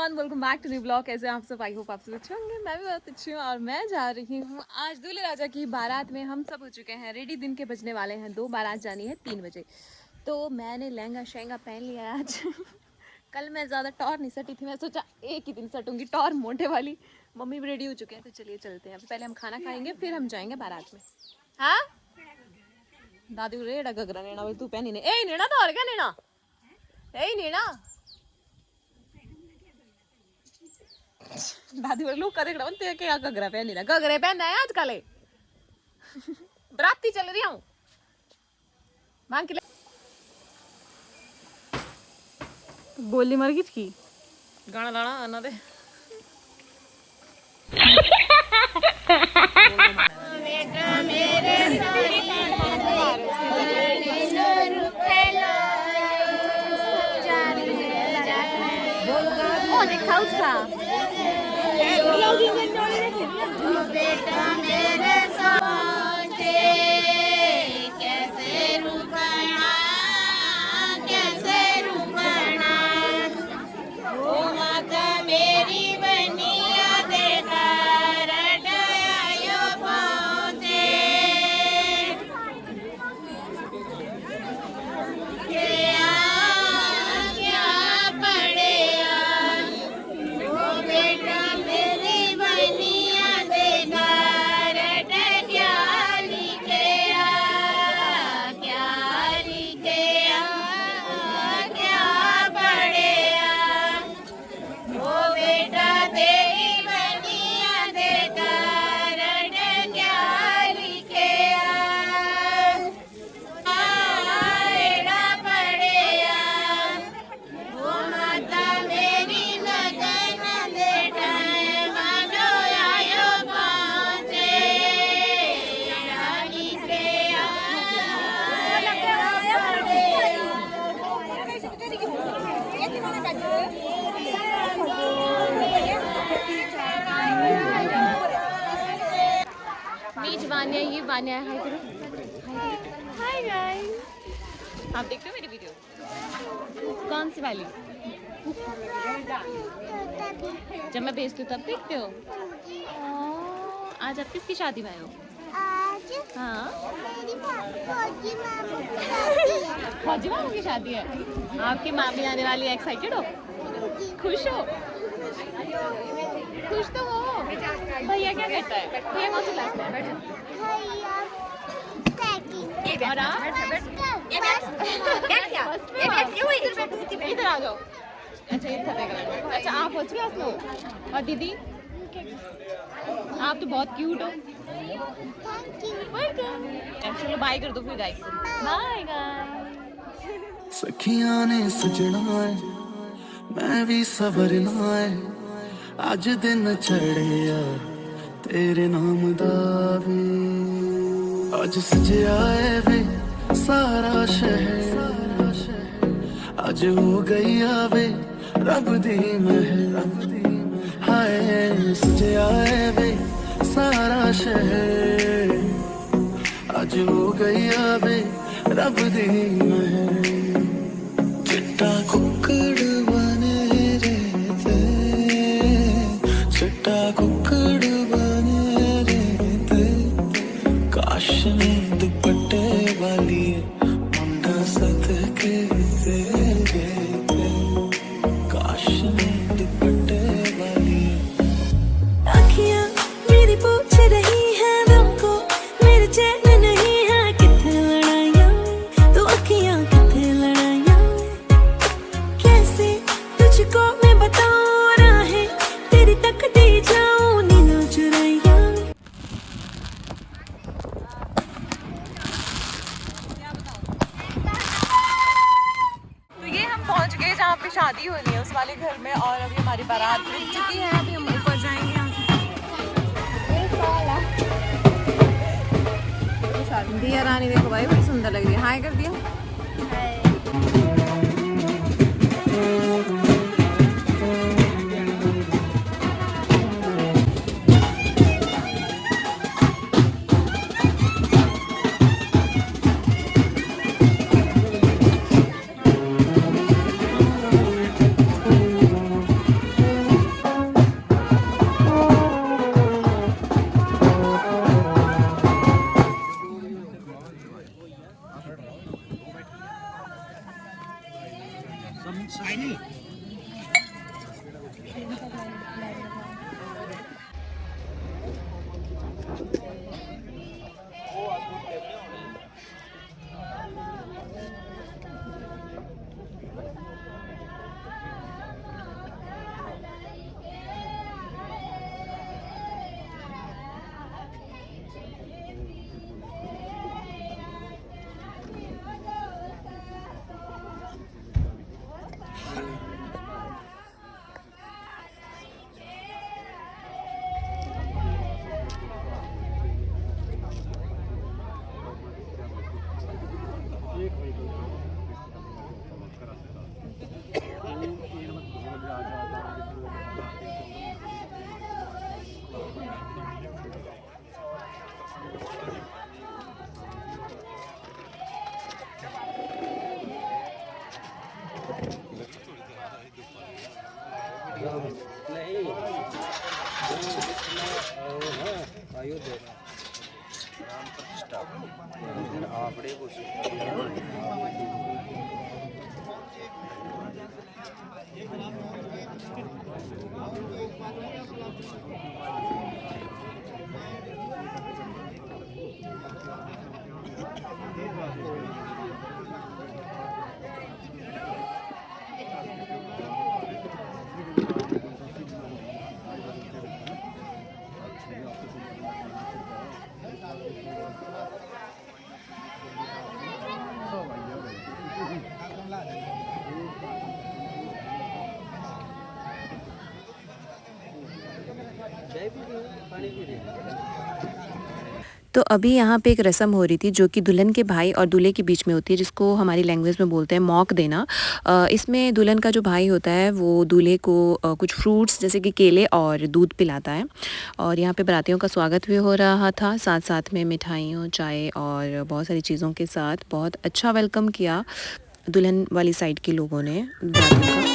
Welcome back to new blog. कैसे आप सब? आई होप आप सब अच्छे होंगे। मैं भी बहुत अच्छी हूँ और मैं जा रही हूँ आज दूल्हे राजा की बारात में। हम सब हो चुके हैं रेडी। दिन के बजने वाले हैं 2, बारात जानी है 3 बजे। तो मैंने लहंगा शहंगा पहन लिया है आज। कल मैं ज़्यादा टॉर नहीं सटी थी, मैं सोचा एक ही दिन सटूंगी टॉर मोटे वाली। मम्मी भी रेडी हो चुके हैं तो चलिए चलते हैं। पहले हम खाना खाएंगे फिर हम जाएंगे बारात में। हाँ दादी रेड़ा गगरा नेना तू पहनी ने ए नेना तो और क्या नेना ए नेना दादी बोले लोग करे ते क्या गगरा पहनी ना गगरे पहनना है आजकल। बराती चल रही हूँ मांग के गोली मर गई की गाना लाना आना दे। ओ देखा उसका बेटा मेरे सोचे कैसे रुकना वो माता मेरी बनिया देखा रटायो पहुँचे क्या पड़े वो बेटा मेरी बनिया देखा रट क्या लिखे क्या पड़े वो बेटा तेरी बनिया देखा रट क्या लिखे पड़े वो माता मेरी लगन बेटा मानो आयो पहुँचे लिखे बीच वान्या ये वान्या हाय करो। हाय गाइस, आप देखते हो मेरी वीडियो? कौन सी वाली? जब मैं भेजती हूँ तब देखते हो? आज आप किसकी शादी में आए हो? आज हाँ मेरी फौजी मामू की शादी है। फौजी मामू की शादी है। आपकी मामी आने वाली है, एक्साइटेड हो? खुश हो? खुश तो हो। भैया क्या कहता है? भैया कौन सी क्लास में है? भैया सेकंड और आप? इधर आ जाओ। अच्छा इधर देखो। अच्छा आप फर्स्ट क्लास में हो और दीदी आप तो बहुत क्यूट हो। Thank you. वेलकम। चलो बाय कर दो फिर गाइस। Bye guys. सखियां ने सजना है मैं भी सवरना है अज दिन चढ़िया तेरे नाम दा वे अज सजया है वे सारा शहर अज हो गई आवे रब दी महर हाय सजया है वे सारा शहर अज हो गई आवे रब दी महर चिट्टा कुक्कड़ बने रहते चिट्टा कुक्कड़ बने रहते काश ने दुपट्टे वाली मुंडा सदके तेरे काश ने दुपट्टे वाली अखियां मेरी पूछ रही है तुमको मेरे चैन नहीं है कितने लड़ाइयां तो अखियां कितने लड़ाइयां कैसे तुझको मैं बताऊं राहें तेरी तकती जाऊं नींदों चुराइयां। तो ये हम पहुंच गए जहाँ पे शादी होनी है उस वाले घर में और अभी हमारी बारात रुक चुकी है। अभी हम ऊपर जाएंगे यहाँ से। दिया रानी देखो भाई बड़ी सुंदर लग रही है। हाय कर दिया। नहीं अयोध्या राम प्रतिष्ठा उस दिन आपड़े को तो अभी यहाँ पे एक रस्म हो रही थी जो कि दुल्हन के भाई और दूल्हे के बीच में होती है, जिसको हमारी लैंग्वेज में बोलते हैं मौक देना। इसमें दुल्हन का जो भाई होता है वो दूल्हे को कुछ फ्रूट्स जैसे कि केले और दूध पिलाता है। और यहाँ पे बारातियों का स्वागत भी हो रहा था, साथ साथ में मिठाइयों, चाय और बहुत सारी चीज़ों के साथ बहुत अच्छा वेलकम किया दुल्हन वाली साइड के लोगों ने बारातियों का।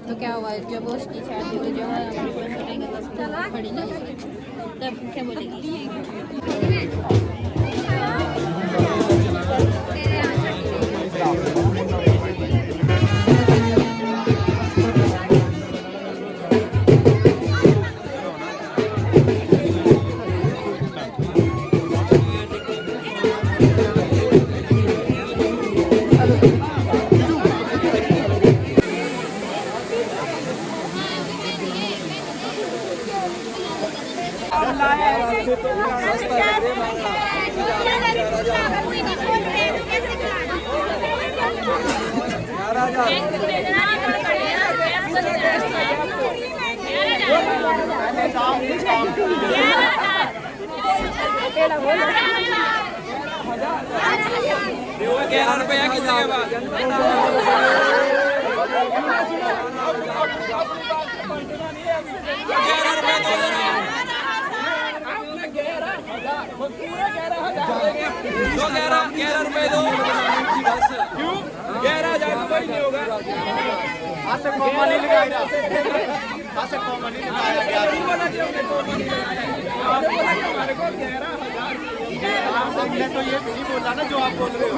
तो क्या हुआ जब उसकी शादी हो जब खड़ी नहीं होगी तब क्या बोलेगी? हमने तो ये नहीं बोला ना जो आप बोल रहे हो।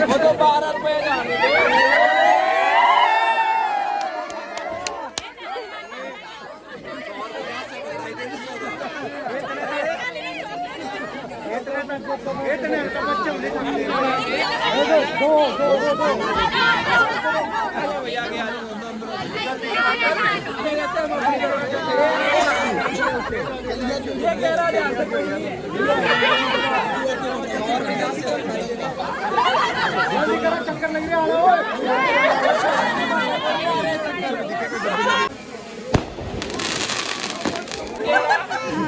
वो तो 12 रुपए जा रहे इतने बच्चे चक्कर लग रहा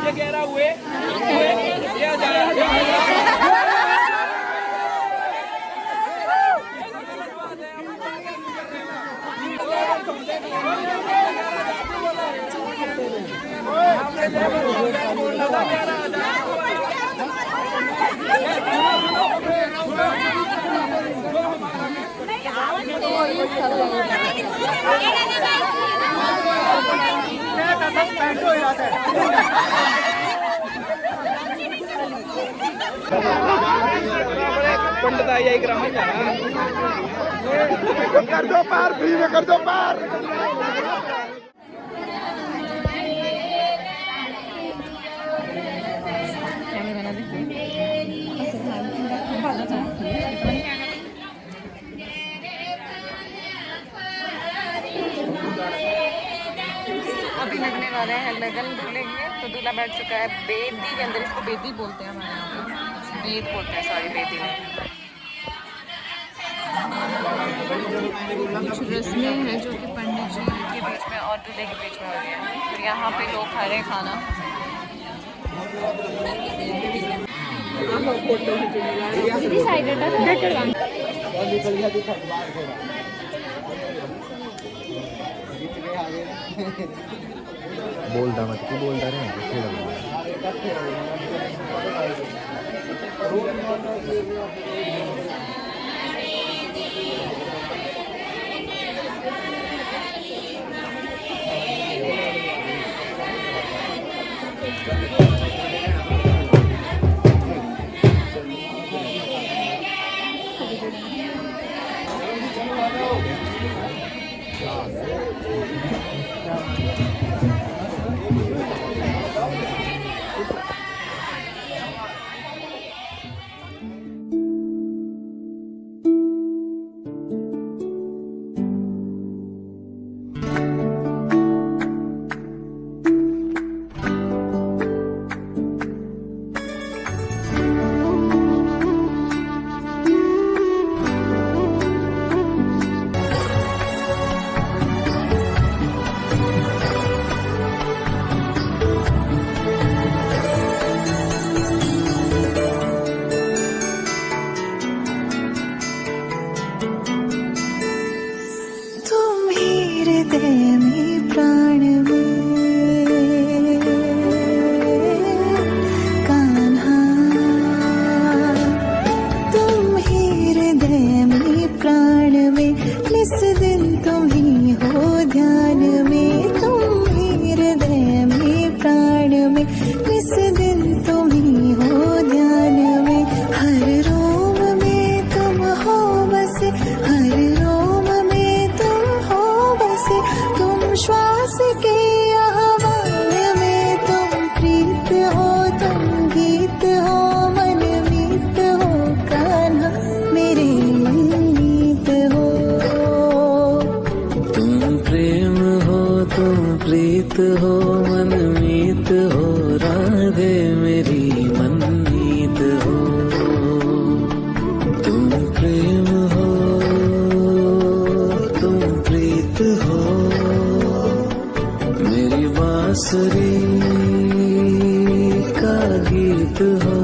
ये कह रहा हुए ये तो सस्पेंड हो जाता है पंडित आई आई ग्राम कर दो पार फ्री में कर दो पार अभी लगने वाले हैं लगन दूल्हे के। तो दूल्हा बैठ चुका है बेदी के अंदर, इसको बेदी बोलते हैं हमारे यहाँ पे, बेद बोलते हैं, सॉरी बेदी में। कुछ रस्में हैं जो कि पंडित जी के बीच में और दूल्हे के बीच में हो रही है। तो यहाँ पे लोग खा रहे हैं खाना। बोलता मत क्यों बोलता रहे हो मनमीत हो राधे मेरी मनमीत हो तुम प्रेम हो तुम प्रीत हो मेरी बांसुरी का गीत हो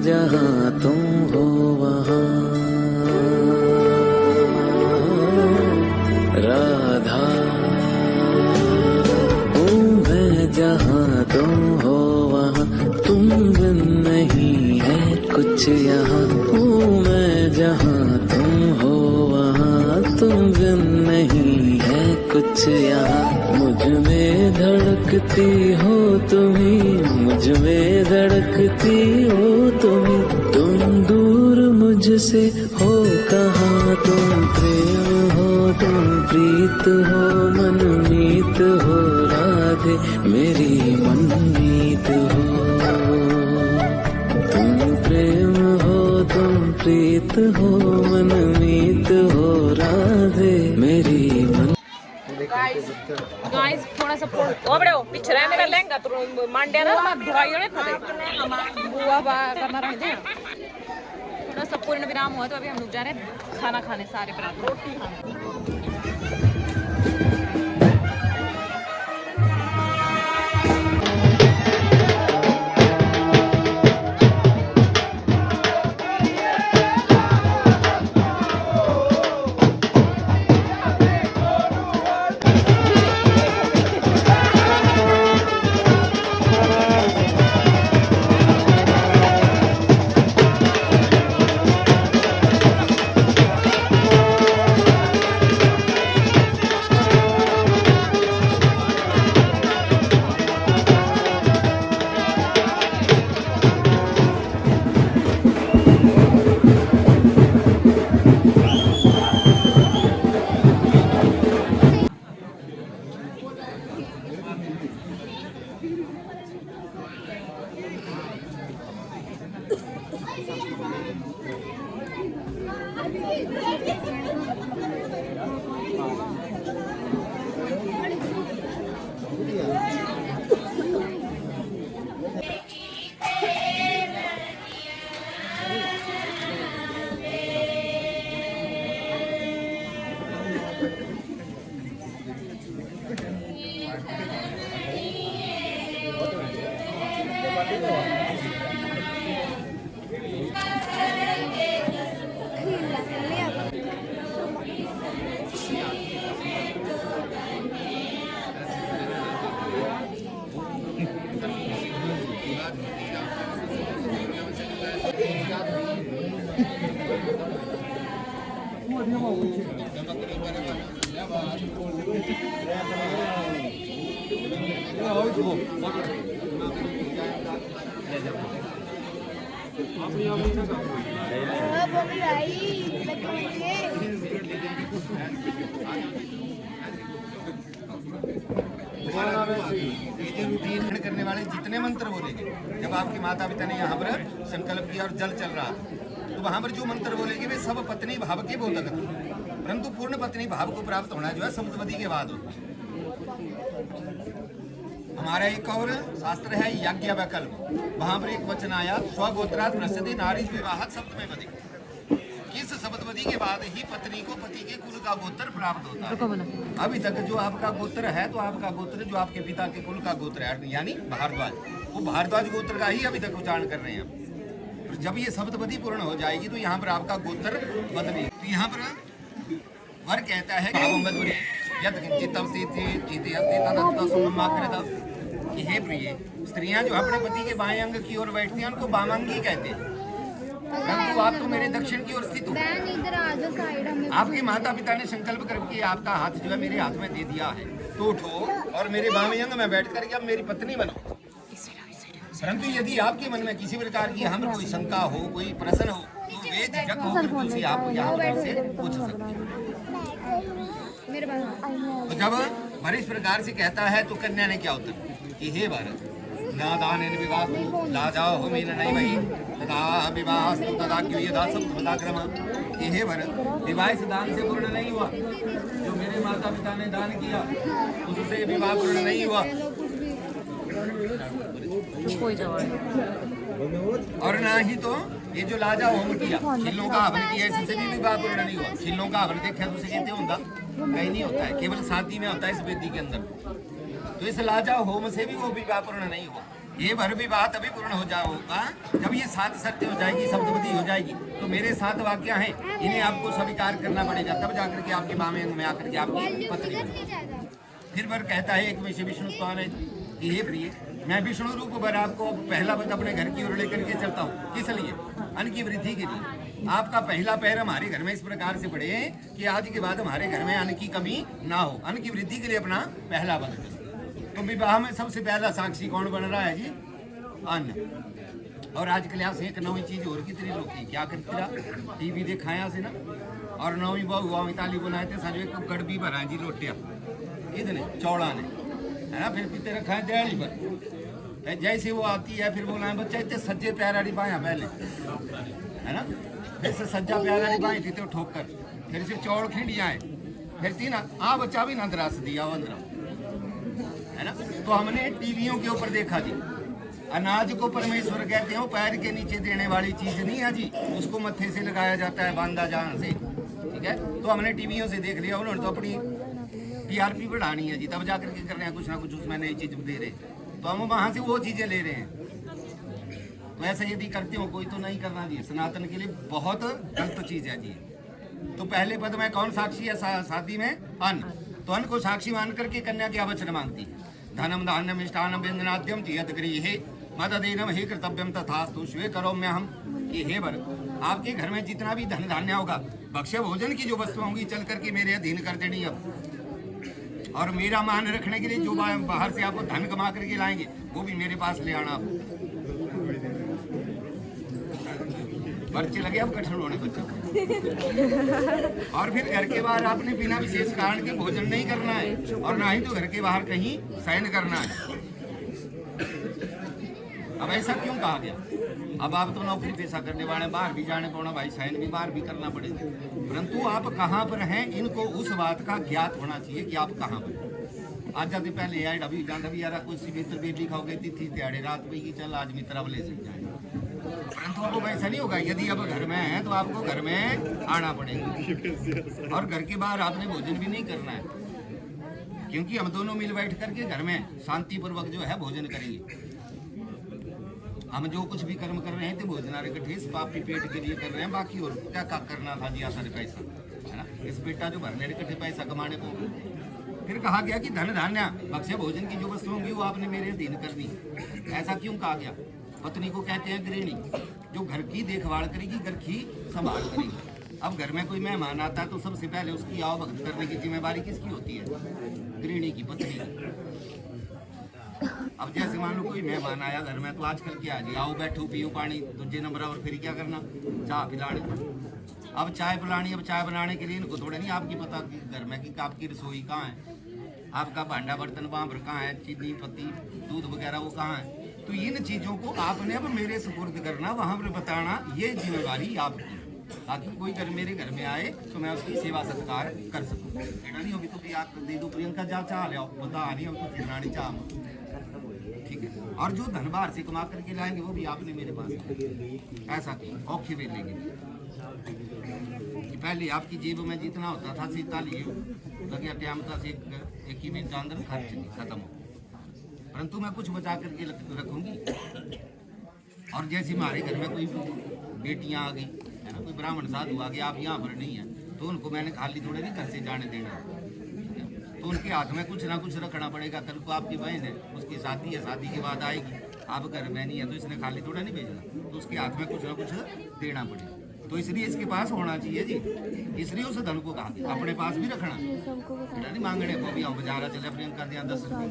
जहाँ तुम हो वहाँ राधा हूँ मैं जहाँ तुम हो वहाँ तुम बिन नहीं है कुछ यहाँ हूँ मैं जहाँ तुम हो वहाँ तुम बिन नहीं है कुछ यहाँ मुझ में धड़कती हो तुम्ही मुझ में धड़कती हो तुम्ही तुम दूर मुझसे हो कहाँ तुम प्रेम हो तुम प्रीत हो मनमीत हो राधे मेरी मनमीत हो तुम प्रेम हो तुम प्रीत हो मनमीत हो राधे मेरी मन गाइस थोड़ा सा ओ बड़े पीछे रहे मेरा लहंगा तो मांडे ना मैं धोई नहीं था बुआ बा करना रह जाए थोड़ा सा पूर्ण विराम हुआ तो अभी हम लोग जा रहे हैं खाना खाने सारे बराबर रोटी खाने ये रूटीन करने वाले जितने मंत्र बोलेंगे, जब आपके माता पिता ने यहाँ पर संकल्प किया और जल चल रहा था, तो वहाँ पर जो मंत्र बोलेंगे वे सब पत्नी भाव के बोधक थे, परंतु पूर्ण पत्नी भाव को प्राप्त होना जो है समुद्रवती के बाद होता है। हमारा एक और शास्त्र है याज्ञवल्क्य, वहाँ पर एक वचन आया स्वगोत्रात् नश्यते नारी विवाहात् सप्तमे पदी, किस सप्तपदी के बाद ही पत्नी को पति के कुल का गोत्र प्राप्त होता है। अभी तक जो आपका गोत्र है, तो आपका गोत्र जो आपके पिता के कुल का गोत्र है, यानी भारद्वाज, वो भारद्वाज गोत्र का ही अभी तक उच्चारण कर रहे हैं। तो जब ये सप्तपदी पूर्ण हो जाएगी तो यहाँ पर आपका गोत्र बदले। तो यहाँ पर वर कहता है कि हे प्रिय, स्त्रियां जो अपने पति के बाएं अंग की ओर बैठती हैं उनको वामांगी कहते हैं, परंतु आप तो मेरे दक्षिण की ओर स्थित हो। आपके माता पिता ने संकल्प करके आपका हाथ जो है मेरे हाथ में दे दिया है, तो उठो और मेरे बाएं अंग में बैठ करके अब मेरी पत्नी बनो। परंतु यदि आपके मन में किसी प्रकार की हम कोई शंका हो, कोई प्रश्न हो, तो वे झिझक होकर तुलसी आप यहाँ से पूछ सकते हैं। तो जब वर इस प्रकार से कहता है तो कन्या ने क्या उत्तर कि हे भारत, ना दान विवाह ला जाओ हो मीन नहीं वही तदा विवाह तदा क्यों ये दास पदाक्रम कि हे भरत, विवाह इस दान से पूर्ण नहीं हुआ, जो मेरे माता पिता ने दान किया उससे विवाह पूर्ण नहीं हुआ। और ना ही तो ये जो लाजा होम किया, खिल्लों का हवन किया, इससे भी विवाह पूर्ण नहीं हुआ। खिल्लों का हवन देखा तो कहते होता कहीं नहीं होता है, केवल शादी में होता है इस वेदी के अंदर। तो इस लाजा होम से भी वो विवाह पूर्ण नहीं हुआ। ये भर विवाह तभी पूर्ण हो जाएगा जब ये 7 सत्य हो जाएगी, सप्तपदी हो जाएगी। तो मेरे 7 वाक्य हैं, इन्हें आपको स्वीकार करना पड़ेगा, तब जाकर के आपके बामे अंग में आकर के आपकी पत्नी बनेगी। फिर वर कहता है एक में से विष्णु स्थान है कि हे प्रिय, मैं विष्णु रूप वर आपको पहला पद अपने घर की ओर लेकर के चलता हूँ। किस लिए? अन्न की वृद्धि के लिए। आपका पहला पैर हमारे घर में इस प्रकार से पड़े कि आज के बाद हमारे घर में अन्न की कमी ना हो, अन्न की वृद्धि के लिए अपना पहला पद। तो विवाह में सबसे पहला साक्षी कौन बन रहा है जी? अन्न। और आजकल यहाँ से एक नवी चीज और कितनी लोग की क्या करती रहा, टीवी दिखाया से ना, और नवी बहु हुआ ताली बनाए थे साजो एक गड़बी भरा जी रोटियां इतने चौड़ा ने, है ना, फिर पीते रखा है दिहाड़ी पर। जैसे वो आती है फिर बोला बच्चा इतने सज्जे प्याराड़ी बाया पहले, है ना, फिर से सज्जा प्याराड़ी बाई थी तो ठोकर, फिर से चौड़ खिंडिया है, फिर थी ना बच्चा भी नंदरास दिया वंदरा, है ना। तो हमने टीवियों के ऊपर देखा जी, अनाज को परमेश्वर कहते हैं, पैर के नीचे देने वाली चीज नहीं है जी, उसको मत्थे से लगाया जाता है बांधा जान से, ठीक है। तो हमने टीवियों से देख लिया, उन्होंने तो अपनी टीआरपी बढ़ानी है जी, तब जाकर के कर रहे हैं कुछ ना कुछ उसमें नई चीज दे रहे, तो हम वहां से वो चीजें ले रहे हैं। तो ऐसा यदि करते हो कोई तो नहीं करना जी, सनातन के लिए बहुत गलत चीज है जी। तो पहले पद में कौन साक्षी है शादी में? अन्न। तो अन्न को साक्षी मान करके कन्या क्या वचन मांगती है? धनम धान्यम मिष्टान्नम व्यंजनाद्यम चेत गृहे मददेनम हे कर्तव्यम तथास्तु स्वे करो मैं हम कि हे वर, आपके घर में जितना भी धन धान्य होगा, भक्ष्य भोजन की जो वस्तु होंगी चल करके मेरे अधीन कर देनी अब। और मेरा मान रखने के लिए जो बाहर से आपको धन कमा करके लाएंगे वो भी मेरे पास ले आना। पर्चे लगे अब कठिन होने बच्चों। और फिर घर के बाहर आपने बिना विशेष कारण के भोजन नहीं करना है, और ना ही तो घर के बाहर कहीं शयन करना है। अब ऐसा क्यों कहा गया? अब आप तो नौकरी पेशा करने वाले हैं, बाहर भी जाने पड़ना, भाई साइन भी बाहर भी करना पड़ेगा, परंतु आप कहाँ पर हैं इनको उस बात का ज्ञात होना चाहिए कि आप कहाँ पर। आज जाते पहले आए अभी जानता भी यार कोई मित्र बेटी खाओगे तिथि त्याड़े रात पे की चल आज मित्र अब ले सक जाए, परंतु अब वैसा नहीं होगा। यदि अब घर में है तो आपको घर में आना पड़ेगा और घर के बाहर आपने भोजन भी नहीं करना है, क्योंकि हम दोनों मिल बैठ करके घर में शांतिपूर्वक जो है भोजन करेंगे। हम जो कुछ भी कर्म कर रहे हैं तो भोजनारे इकट्ठे इस पापी पेट के लिए कर रहे हैं, बाकी और क्या क्या करना था जी सारे पैसा है ना, इस बेटा जो भरने इकट्ठे पैसा कमाने को। फिर कहा गया कि धन धान्य भक्ष्य भोजन की जो वस्तु होंगी वो आपने मेरे अधीन करनी। ऐसा क्यों कहा गया? पत्नी को कहते हैं गृहिणी, जो घर की देखभाल करेगी, घर की संभाल करेगी। अब घर में कोई मेहमान आता है तो सबसे पहले उसकी आओ भक्त करने की जिम्मेदारी किसकी होती है? गृहिणी की, पत्नी की। अब जैसे मान लो कोई मेहमान आया घर में तो आजकल क्या है, आओ बैठो पियो पानी, दूसरे नंबर और फिर क्या करना, चाय पिलानी। अब चाय पिलानी, अब चाय बनाने के लिए इनको थोड़ा नहीं आपकी पता कि घर में कि आपकी रसोई कहाँ है, आपका भांडा बर्तन वहाँ पर कहाँ है, चीनी पत्ती दूध वगैरह वो कहाँ है। तो इन चीज़ों को आपने अब मेरे सुपुर्द करना, वहाँ पर बताना, ये जिम्मेवारी आपकी, ताकि कोई घर मेरे घर में आए तो मैं उसकी सेवा सत्कार कर सकूँ। ऐसा नहीं होगी तो कि आप दे दो प्रियंका जा चाह ले बता रही हो तो फिर चाह, ठीक है। और जो धन बाहर से कमा करके लाएंगे वो भी आपने मेरे पास ऐसा की औखे वे लेंगे कि पहले आपकी जेब में जितना होता था सीता लिए लगे टाइम था से एक ही मिनट अंदर खर्च नहीं खत्म हो, परंतु मैं कुछ बचा करके रखूंगी। और जैसे हमारे घर में कोई बेटियां आ गई है ना, कोई ब्राह्मण साधु आ गया, आप यहाँ पर नहीं है तो उनको मैंने खाली थोड़े नहीं घर से जाने देना, तो उनके हाथ में कुछ ना कुछ रखना पड़ेगा। कल को आपकी बहन है, उसकी शादी है, शादी के बाद आएगी, आप घर में नहीं है तो इसने खाली थोड़ा नहीं भेजना, तो उसके हाथ में कुछ ना कुछ देना पड़ेगा। तो इसलिए इसके पास होना चाहिए जी, इसलिए उस धन को कहा अपने पास भी रखना, नहीं मांगने को भी हम बाजारा चले प्रियंका दिया 10 रुपये।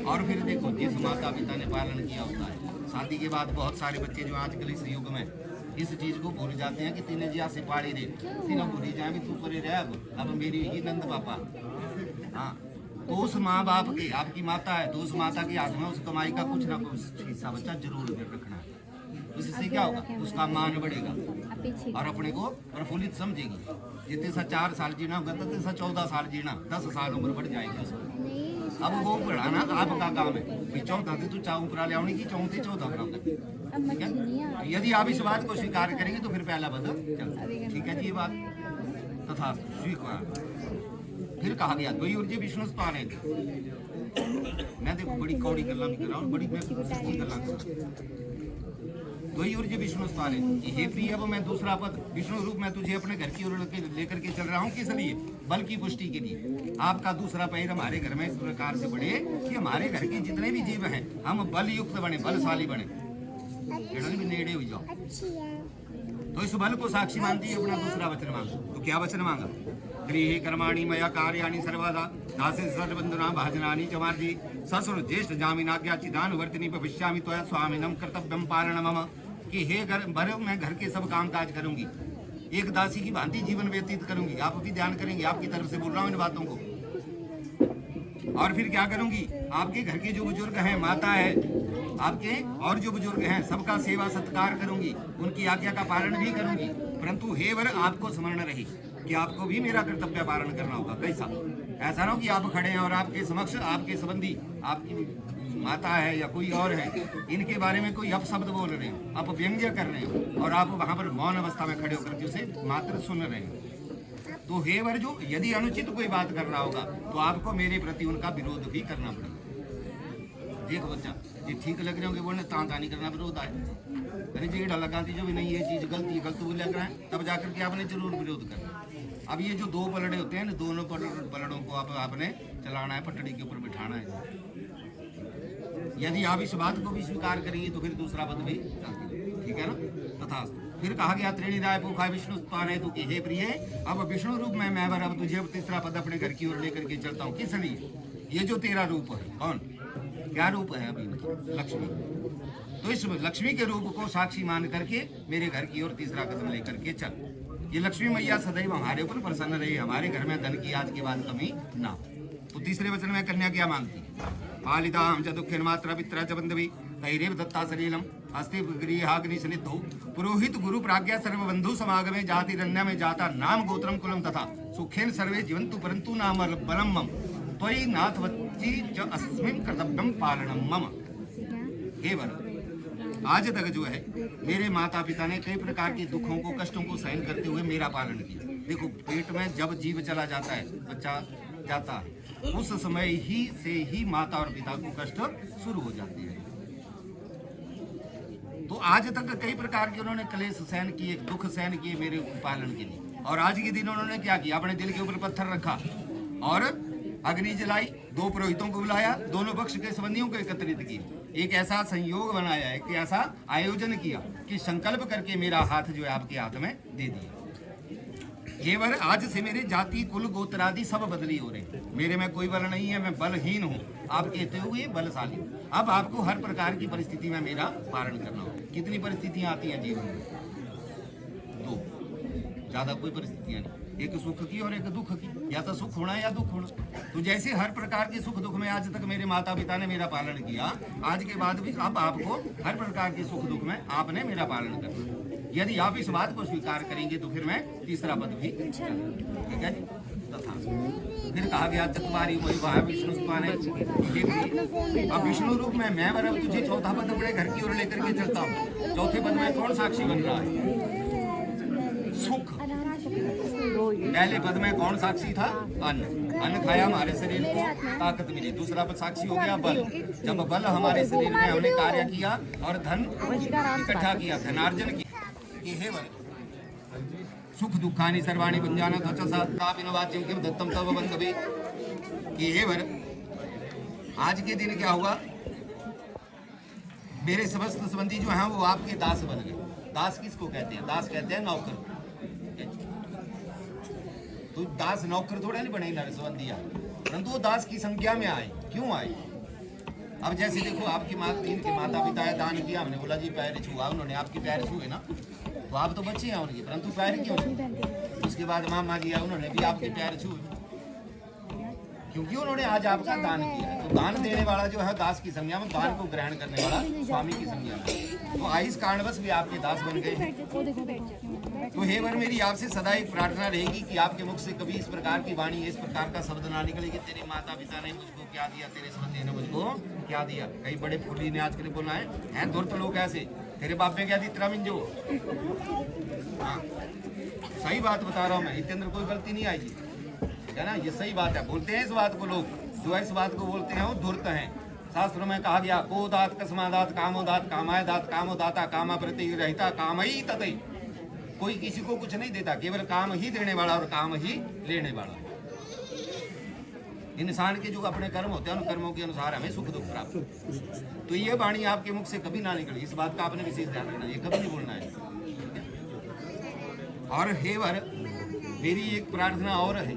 और फिर देखो जिस माता पिता ने पालन किया होता है, शादी के बाद बहुत सारे बच्चे जो आजकल इस युग में इस चीज को भूल जाते हैं कि तीन जिया से पाड़ी दे, तीनों भूली जाए भी तू करे रह अब मेरी ही नंद पापा। हाँ, तो उस माँ बाप के, आपकी माता है तो उस माता के हाथ में उस कमाई का कुछ ना कुछ हिस्सा बच्चा जरूर रखना है। उससे क्या होगा, उसका मान बढ़ेगा और अपने को प्रफुल्लित समझेगी। जितने सा 4 साल जीना होगा तो 14 साल जीना, 10 साल उम्र बढ़ जाएगी उसको। अब वो बढ़ाना आपका काम है, 14 तू चाऊ करा लिया की 14 कराऊंगा, ठीक है। यदि आप इस बात को स्वीकार करेंगे तो फिर पहला बदल चल, ठीक है जी ये बात तथा स्वीकार। फिर कहा गया द्वई ऊर्जे विष्णु स्थान है। मैं देखो बड़ी कौड़ी गल्ला भी कर रहा हूँ, बड़ी मैं सच्ची गल्ला कर रहा हूँ। द्वई ऊर्जे विष्णु स्थान है कि हे प्रिय अब मैं दूसरा पद विष्णु रूप में तुझे अपने घर की ओर लेकर के चल रहा हूँ। किस लिए? बल की पुष्टि के लिए। आपका दूसरा पैर हमारे घर में इस प्रकार से बढ़े कि हमारे घर के जितने भी जीव हैं हम बल युक्त बने, बलशाली बने, भी नेड़े हो जाओ। तो इस बल को साक्षी मानती है अपना दूसरा वचन मांगा। तो क्या वचन मांगा? गृहे कर्माणि मया कार्याणि सर्वदा दासे सर्वबंधुना भाजनानि चमार्जी ससुर ज्येष्ठ जामिनाज्ञा चिदान वर्तिनी भविष्यामि त्वया स्वामिनम कर्तव्यम पालन मम। कि हे घर भर मैं घर के सब काम काज करूंगी, एक दासी की भांति जीवन व्यतीत करूंगी। आप भी ध्यान करेंगे, आपकी तरफ से बोल रहा हूँ इन बातों को। और फिर क्या करूंगी? आपके घर के जो बुजुर्ग हैं, माता है आपके और जो बुजुर्ग हैं सबका सेवा सत्कार करूंगी, उनकी आज्ञा का पालन भी करूंगी। परंतु हे वर आपको स्मरण रहे कि आपको भी मेरा कर्तव्य पालन करना होगा। कैसा? ऐसा ना हो कि आप खड़े हैं और आपके समक्ष आपके संबंधी, आपकी माता है या कोई और है, इनके बारे में कोई अपशब्द बोल रहे हो, आप व्यंग्य कर रहे हो और आप वहां पर मौन अवस्था में खड़े होकर उसे मात्र सुन रहे हो। तो हे वर जो यदि अनुचित कोई बात कर रहा होगा तो आपको मेरे प्रति उनका विरोध भी करना पड़ेगा। देखो बच्चा, ये ठीक लग रहे होंगे बोलने तांता नहीं करना, विरोध आए अरे जी लगा जो भी नहीं ये चीज गलती गलत बोल लग रहा है, तब जाकर के आपने जरूर विरोध करना। अब ये जो 2 पलड़े होते हैं ना, दोनों पलड़ों को आपने चलाना है, पटड़ी के ऊपर बिठाना है। यदि आप इस बात को भी स्वीकार करेंगे तो फिर दूसरा पद भी, ठीक है ना, तथा फिर कहा गया त्रिणी राय भूखा विष्णु स्थान है। तो कि हे प्रिय अब विष्णु रूप में मैं अब तुझे तीसरा पद अपने घर की ओर लेकर के चलता हूँ। किस लिए? ये जो तेरा रूप है, कौन क्या रूप है अभी? लक्ष्मी। तो इस लक्ष्मी के रूप को साक्षी मान करके मेरे घर की ओर तीसरा कदम लेकर के चल। ये लक्ष्मी मैया सदैव हमारे ऊपर प्रसन्न रहे, हमारे घर में धन की आज के बाद कमी ना हो। तो तीसरे वचन में कन्या क्या मांगती? पालिताम च दुखेन मात्रा पित्रा च बंधवी कैरेव दत्ता सलीलम अस्ति गृहाग्नि सनिधौ पुरोहित गुरु प्राज्ञा सर्वबंधु समागमे जाति रण्य में जाता नाम गोत्रम कुलम तथा सुखेन सर्वे जीवंतु परंतु नाम बलम मम त्वयि नाथ वच्ची च अस्मिन् कर्तव्यम पालनम मम। हे वर, आज तक जो है मेरे माता पिता ने कई प्रकार के दुखों को कष्टों को सहन करते हुए मेरा पालन किया। देखो, पेट में जब जीव चला जाता है, बच्चा जाता है, उस समय ही से ही माता और पिता को कष्ट शुरू हो जाते हैं। तो आज तक कई प्रकार के उन्होंने क्लेश सहन किए, दुख सहन किए मेरे पालन के लिए। और आज के दिन उन्होंने क्या किया, अपने दिल के ऊपर पत्थर रखा और अग्नि जलाई, 2 पुरोहितों को बुलाया, दोनों पक्ष के संबंधियों को एकत्रित किया, एक ऐसा संयोग बनाया, एक ऐसा आयोजन किया कि संकल्प करके मेरा हाथ जो है आपके हाथ में दे दिया। केवल आज से मेरे जाति कुल गोत्रादि सब बदली हो रहे, मेरे में कोई बल नहीं है, मैं बलहीन हूँ, आप कहते हुए बलशाली हूँ। अब आपको हर प्रकार की परिस्थिति में मेरा पालन करना होगा। कितनी परिस्थितियां आती हैं जीवन में? 2, ज्यादा कोई परिस्थितियां नहीं, एक सुख की और एक दुख की, या तो सुख होना या दुख होना। तो जैसे हर प्रकार के सुख दुख में आज तक मेरे माता पिता ने मेरा पालन किया, आज के बाद भी अब आपको हर प्रकार के सुख दुख में आपने मेरा पालन करना। यदि आप इस बात को स्वीकार करेंगे तो फिर मैं तीसरा पद भी, ठीक है जी, तथा फिर कहा गया चतुर्बारी वही वह विष्णु स्थान है। अब विष्णु रूप में मैं बराबर तुझे चौथा पद अपने घर की ओर लेकर के चलता हूँ। चौथे पद में कौन साक्षी बन रहा है? सुख। पहले पद में कौन साक्षी था? अन्न। अन्न खाया हमारे शरीर को ताकत मिली। दूसरा पद साक्षी हो गया बल। जब बल हमारे शरीर में हमने कार्य किया और धन इकट्ठा किया, धनार्जन किया। हे वर, सुख दुखानि सर्वाणि भुञ्जानाथ वचसा तापिनो वाच्यं किं दत्तं तव बन्धवे। कि हे वर, आज के दिन क्या हुआ, मेरे समस्त संबंधी जो हैं वो आपके दास बन गए। दास किसको कहते हैं? दास कहते हैं नौकर। तो दास नौकर थोड़ा नहीं बने नरसबंदिया, परंतु वो दास की संज्ञा में आए। क्यों आए? अब जैसे देखो, आपकी इनके माता पिता है, दान किया, हमने बोला जी पैर छुआ, उन्होंने आपके पैर छुए ना, तो आप तो बच्चे हैं उनके, परंतु पैर क्यों? उसके बाद मामा जी आए, उन्होंने भी आपके पैर छुए, क्योंकि उन्होंने आज आपका दान किया है। तो दान देने वाला जो है दास की संज्ञा में, दान को ग्रहण करने वाला स्वामी की संज्ञा में। तो आइस कारणवश भी आपके दास बन गए हैं। तो हे वर, मेरी आपसे सदा एक प्रार्थना रहेगी कि आपके मुख से कभी इस प्रकार की वाणी, इस प्रकार का शब्द ना निकले कि तेरे माता पिता ने मुझको क्या दिया, तेरे संबंधी ने मुझको क्या दिया। कई बड़े फूली ने आजकल बोला है दुर्त लोग ऐसे, तेरे बाप ने क्या दी तेरा मिंजो। हाँ, सही बात बता रहा हूँ मैं, इसके अंदर कोई गलती नहीं आएगी, है ना, ये सही बात है। बोलते हैं इस बात को लोग, जो इस बात को बोलते हैं वो धूर्त हैं। शास्त्र में कहा गया, को दात कस्मादात कामोदात कामाय दात कामोदाता कामा प्रति रहता कामई ततई। कोई किसी को कुछ नहीं देता, केवल काम ही देने वाला और काम ही लेने वाला। इंसान के जो अपने कर्म होते हैं उन कर्मों के अनुसार हमें सुख दुख प्राप्त। तो ये वाणी आपके मुख से कभी ना निकले, इस बात का आपने विशेष ध्यान रखना, ये कभी नहीं बोलना है। और हे वर, मेरी एक प्रार्थना और है,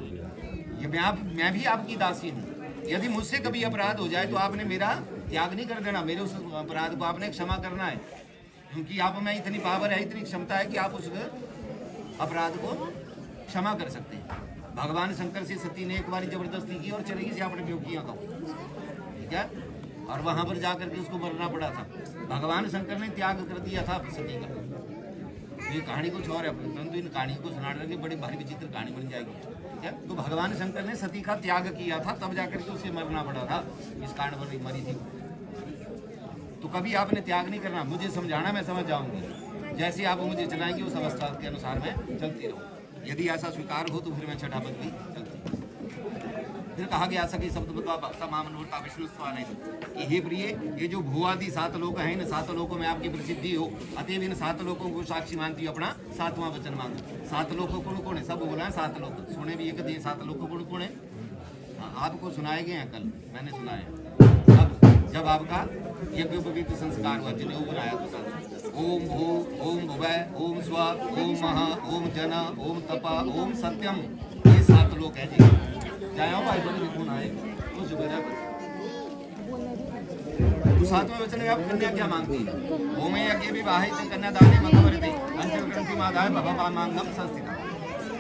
ये मैं भी आपकी दासी हूँ। यदि मुझसे कभी अपराध हो जाए तो आपने मेरा त्याग नहीं कर देना, मेरे उस अपराध को आपने क्षमा करना है, क्योंकि आप में इतनी पावर है, इतनी क्षमता है कि आप उस अपराध को क्षमा कर सकते हैं। भगवान शंकर से सती ने एक बार जबरदस्ती की और चलेगी से आपने बेवकियां का, ठीक है, और वहां पर जाकर के उसको मरना पड़ा था। भगवान शंकर ने त्याग कर दिया था सती का। ये कहानी कुछ और है, परंतु इन कहानी को सुनाने के बड़ी भारी विचित्र कहानी बन जाएगी, ठीक है। तो भगवान शंकर ने सती का त्याग किया था, तब जाकर के उसे मरना पड़ा था, इस कारण पर मरी थी। तो कभी आपने त्याग नहीं करना, मुझे समझाना, मैं समझ जाऊंगी, जैसे आप मुझे चलाएंगे उस अवस्था के अनुसार मैं चलती रहूँ। यदि ऐसा स्वीकार हो तो फिर मैं छठा पद भी चलती। फिर कहा गया सके शब्द समामनोरता विष्णु स्वान है कि हे प्रिय, ये जो भूआदि 7 लोक हैं, इन 7 लोकों में आपकी प्रसिद्धि हो, अतएव इन 7 लोकों को साक्षी मानती हो, अपना 7वां वचन मांगो। 7 लोकों कौन कौन है? सब बोला है 7 लोक, सुने भी एक दिए 7 लोकों कौन कौन है? आपको सुनाए गए हैं, कल मैंने सुनाया। अब जब आपका यज्ञोपवीत संस्कार हुआ, जिन्हें बनाया तो ओम भू ओम भुवः ओम स्व ओम महा ओम जन ओम तपा ओम सत्यम, ये 7 लोक है जी। जाओ भाई बने कौन आए तो सुबह तो 7वें वचन में आप कन्या क्या मांगती है? ओमे यज्ञ विवाहे च कन्यादाने मतवर्ते अंचल ग्रंथि मादाय भव मांगम संस्थिता।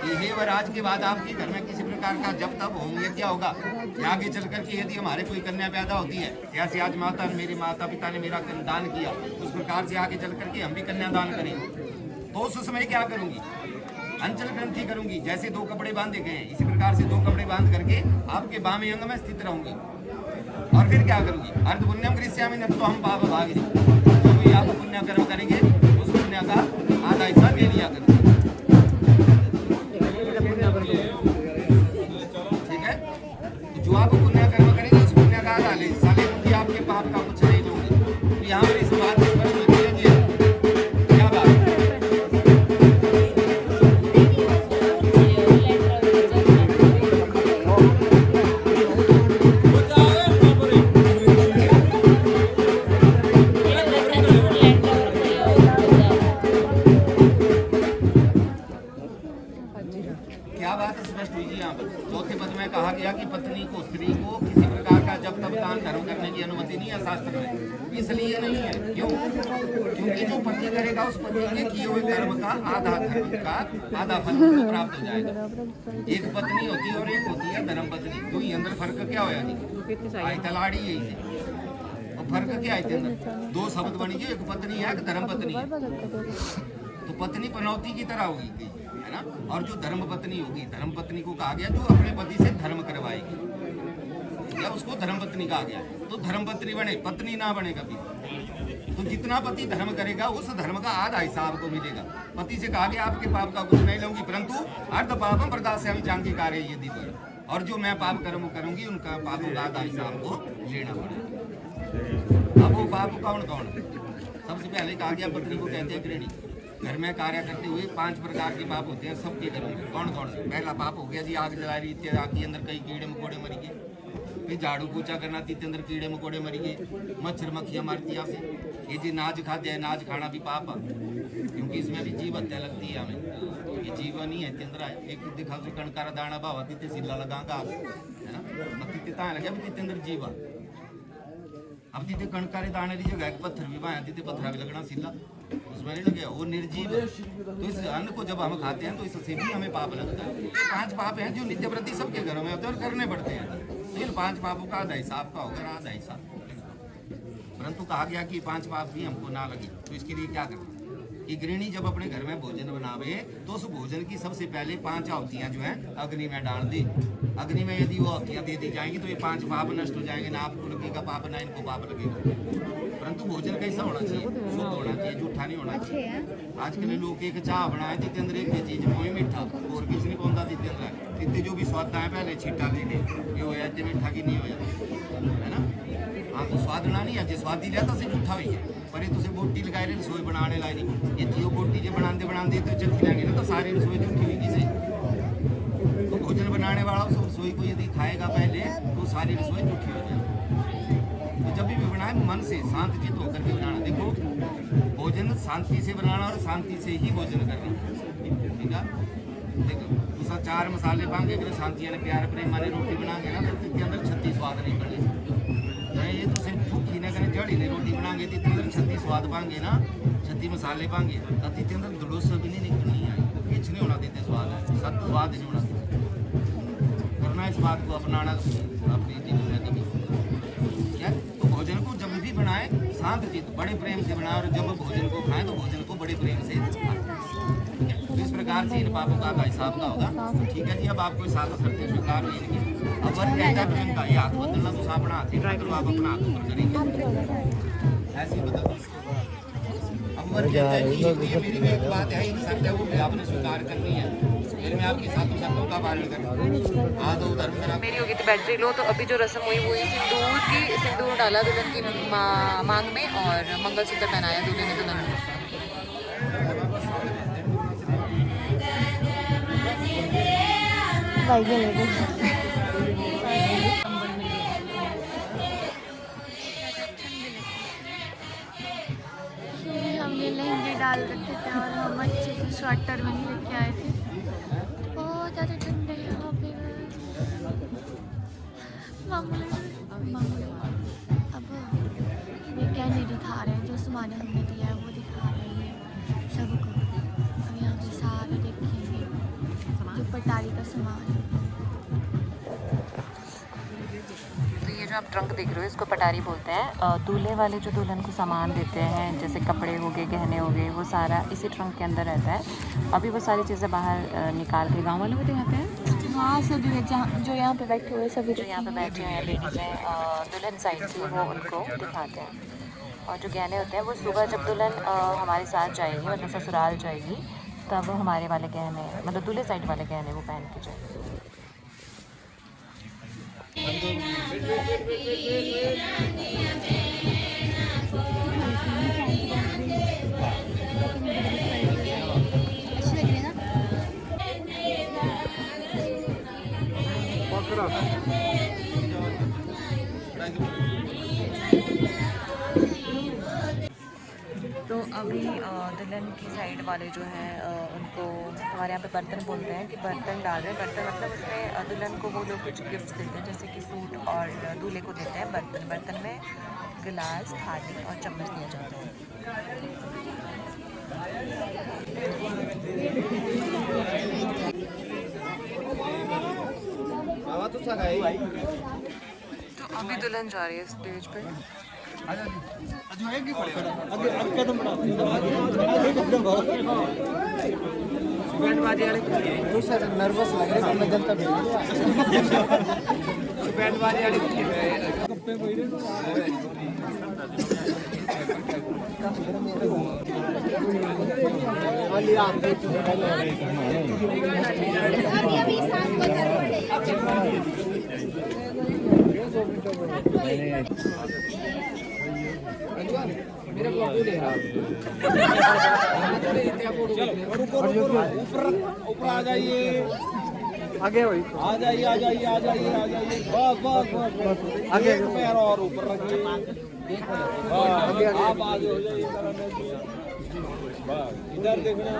ये वराज के बाद आपके घर में किसी प्रकार का जब तब होंगे, क्या होगा आगे चल करके यदि हमारे कोई कन्या पैदा होती है, जैसे आज मेरे माता पिता ने मेरा दान किया, उस प्रकार से आगे चल करके हम भी कन्या दान करेंगे, तो उस समय क्या करूंगी, अंचल ग्रंथि करूंगी। जैसे 2 कपड़े बांधे गए हैं, इसी प्रकार से 2 कपड़े बांध करके आपके बामे अंग में स्थित रहूंगी। और फिर क्या करूंगी, अर्ध पुण्यम कृष्यामि न तो हम पाप भागी, जो भी आप पुण्य कर्म करेंगे उस पुण्य का आधा हिस्सा ले लिया करेंगे। ठीक है, तो जो आप पुण्य कर्म करेंगे उस पुण्य का आधा हिस्सा ले लूंगी, आपके पाप का कुछ नहीं लूंगी। तो यहाँ पर इस बात पर क्या बात है? क्या बात स्पष्ट हुई जी यहाँ पर। चौथे पद में कहा गया कि पत्नी को, स्त्री को किसी प्रकार का जब तब दान धर्म करने की अनुमति नहीं है शास्त्र में। इसलिए नहीं है, क्यों? क्योंकि जो पति करेगा उस पति के किए हुए कर्म का आधा धर्म का आधा फल उसको प्राप्त हो जाएगा। एक पत्नी होती है और एक होती है धर्म पत्नी। तो ये अंदर फर्क क्या होया जी? आई तलाड़ी यही से और फर्क क्या है अंदर? 2 शब्द बनी गई, एक पत्नी है एक धर्म पत्नी है। तो पत्नी पनौती की तरह होगी, है ना। और जो धर्म पत्नी होगी, धर्म पत्नी को कहा गया जो अपने पति से धर्म करवाएगी, या उसको धर्म पत्नी कहा गया। तो धर्म पत्नी बने, पत्नी ना बने कभी। तो जितना पति धर्म करेगा उस धर्म का आधा हिस्सा आपको मिलेगा। पति से कहा गया आपके पाप का कुछ नहीं लूंगी, परंतु अर्ध पापम प्रदास्यामि चांकी कार्य ये दी। और जो मैं पाप कर्म करूंगी उनका पापों का आधा हिस्सा आपको लेना पड़ेगा। अब वो पाप कौन कौन? सबसे पहले कहा गया पत्नी को कहते हैं गृहिणी। घर में कार्य करते हुए 5 प्रकार के पाप होते हैं सबके घर में। कौन कौन से? पहला पाप हो गया जी आग जला रही थी, आग के अंदर कई कीड़े मकोड़े मर गए। फिर झाड़ू पोछा करना थी, अंदर कीड़े मकोड़े मर गए, मच्छर मक्खियाँ मारती से। ये जी नाज खाते हैं, नाज खाना भी पाप है, क्योंकि इसमें भी जीव हत्या लगती है हमें। ये जीव नहीं है तेंद्रा है। एक दिखा से कणकार दाना भावा तिते सिला लगागा, है ना। मक्खी तिता लगे भी तिते अंदर जीव। अब तिते कणकारे दाने की जगह पत्थर भी पाया, तिते पत्थर भी लगना सिला, उसमें नहीं लगे, वो निर्जीव। तो इस अन्न को जब हम खाते हैं तो इससे भी हमें पाप लगता है। 5 पाप हैं जो नित्य प्रति सबके घरों में होते हैं और करने पड़ते हैं। तो इन 5 पापों का आधा हिस्सा आपका होगा, आधा हिस्सा। परंतु कहा गया कि 5 पाप भी हमको ना लगे, तो इसके लिए क्या करना कि गृहिणी जब अपने घर में भोजन बनावे तो उस भोजन की सबसे पहले 5 आहुतियां जो है अग्नि में डाल दे। अग्नि में यदि वो आहुतियां दे दी जाएंगी तो ये 5 पाप नष्ट हो जाएंगे, ना आपको लगेगा पाप ना इनको पाप लगेगा। परंतु भोजन कैसा होना चाहिए? शुद्ध होना चाहिए, जूठा नहीं होना चाहिए। आजकल लोग एक चाह बनाए जितने अंदर एक चीज कोई मीठा और किसी ने पौधा जितने अंदर इतने जो भी स्वाद है पहले छीटा लेने ये होया इतने मीठा की नहीं होया, है ना। हाँ तो स्वाद ना नहीं है, जो स्वाद ही रहता से जूठा हुई है। पर ये तुझे बोटी लगाए रहे रसोई बनाने लाई नहीं, ये थी बोटी जो बनाते तो चलती लगी ना तो सारी रसोई जूठी हुई किसी। तो भोजन बनाने वाला उस रसोई को यदि खाएगा पहले तो सारी रसोई जूठी हो जाएगी। तो जब भी बनाए मन से शांत चित्त होकर के बनाना। देखो भोजन शांति से बनाना और शांति से ही भोजन करना, ठीक है। देखो दूसरा 4 मसाले पाएंगे अगर शांति यानी प्यार प्रेम माने रोटी बनाएंगे ना तो इसके अंदर 36 स्वाद नहीं करने। ये तो सिर्फ भूखी न करें जड़ी नहीं रोटी बनाएंगे तो इसके अंदर 36 स्वाद पाएंगे ना, 36 मसाले पाएंगे तो इसके अंदर दुलोस भी नहीं निकलनी है, कुछ नहीं होना देते स्वाद है, सब स्वाद नहीं होना करना। इस बात को अपनाना अपनी जीवन में कभी क्या। तो भोजन को जब भी बनाए शांत चित्त बड़े प्रेम से बनाए और जब भोजन को खाएं तो भोजन को बड़े प्रेम से खाएं। तो इस प्रकार से इन पापों का हिसाब का होगा, ठीक है जी। अब आपको 7 शर्तें स्वीकार हुई इनकी। अब वर कहता है इनका ये हाथ बदलना तो अपना हाथ ही करो, आप अपना हाथ ऊपर करेंगे ऐसे बदल। अब वर कहता है कि ये मेरी भी एक बात है, एक शर्त है वो आपने स्वीकार करनी है, फिर मैं आपकी 7 शर्तों का पालन करूँगा। हाँ तो धर्म करा मेरी होगी थी बैटरी लो। तो अभी जो रस्म हुई वो सिंदूर डाला दुल्हन की मांग में और मंगलसूत्र पहनाया दूल्हे ने दुल्हन को। हमने लहंगे डाल रखे थे और हम अच्छे से स्वेटर में लेके आए थे। बहुत ज़्यादा ठंडे हैं यहाँ पे। अब ये कहने दिखा रहे हैं, जो सामान हमने दिया है वो दिखा रहे हैं सबको। अब यहाँ पे सारे देखेंगे सामान। तो ये जो आप ट्रंक देख रहे हो इसको पटारी बोलते हैं। दूल्हे वाले जो दुल्हन को सामान देते हैं जैसे कपड़े हो गए, गहने हो गए, वो सारा इसी ट्रंक के अंदर रहता है। अभी वो सारी चीज़ें बाहर निकाल के गाँव वाले होते यहाँ पे हैं। हाँ सभी जो यहाँ पे बैठे हुए सभी जो यहाँ पे बैठे हैं लेडीज़ हैं, दुल्हन साइड से वो उनको दिखाते हैं। और जो गहने होते हैं वो सुबह जब दुल्हन हमारे साथ जाएगी, मतलब ससुराल जाएगी, तब हमारे वाले गहने, मतलब दूल्हे साइड वाले गहने वो पहन के जाएगी। अच्छी लग रही है ना। तो अभी दुल्हन की साइड वाले जो हैं उनको हमारे यहाँ पे बर्तन बोलते हैं कि बर्तन डाल रहे हैं। बर्तन मतलब उसमें दुल्हन को वो लोग कुछ गिफ्ट्स देते हैं जैसे कि सूट, और दूल्हे को देते हैं बर्तन। बर्तन में गिलास, थाली और चम्मच दिया जाता है। तो अभी दुल्हन जा रही है स्टेज पे। नर्वस लग रहे हैं जनता ऊपर आ जाइए, आगे भाई आ जाइए आ जाइए आ जाइए आ जाइए, बस बस बस आगे पैर और ऊपर रखिए, आप आगे हो जाइए, इधर देखना,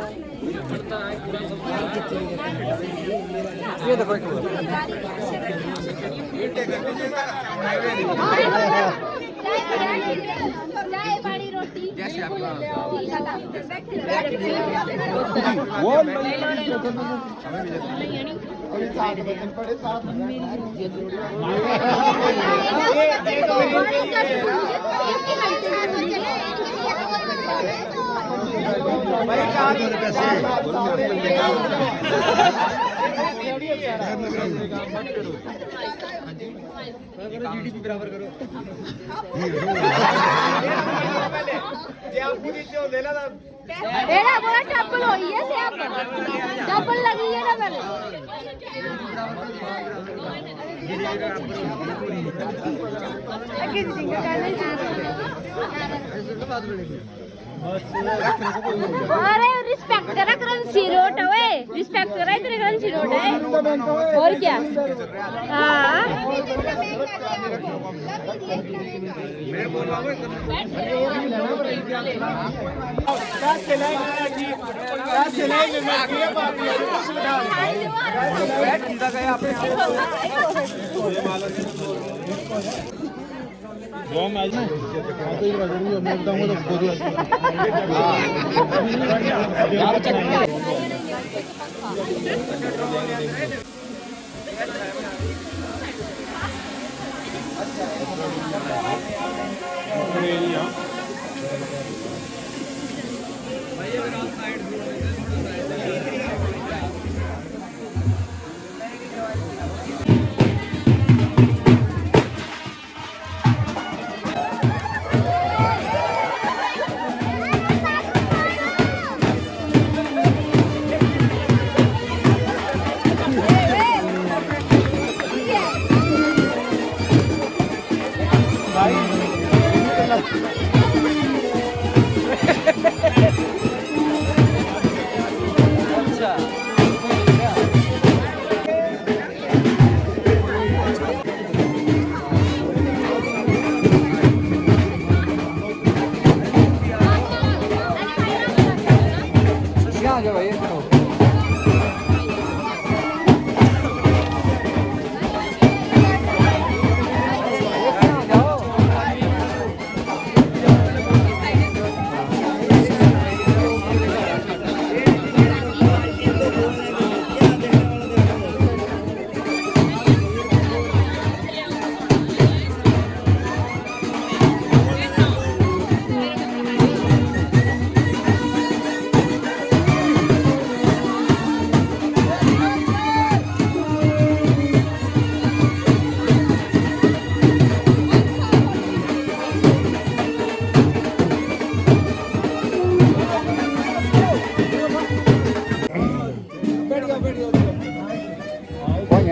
ये देखो जीडीपी बराबर करो एड़ा बड़ा टप्पल होई है से आप टप्पल लगी है ना अरे रिस्पेक्ट करा करन सिरोट है, रिस्पेक्ट करा तेरे करन सिरोट है और क्या। हाँ मैं बोल रहा हूँ क्या चलाएंगे क्या चलाएंगे मैं ये बात बैठ सीधा गया आपने जो मैच में तो ये जरूरी है, मैं बताऊंगा तो खुद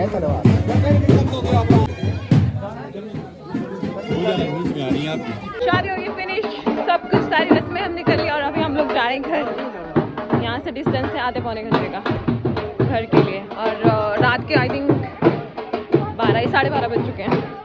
है तलवार। शादी होगी फिनिश, सब कुछ सारी रस्में हमने कर ली और अभी हम लोग जा रहे हैं घर। यहाँ से डिस्टेंस है आधे पौने घंटे का घर के लिए और रात के आई थिंक 12 साढ़े 12 बज चुके हैं।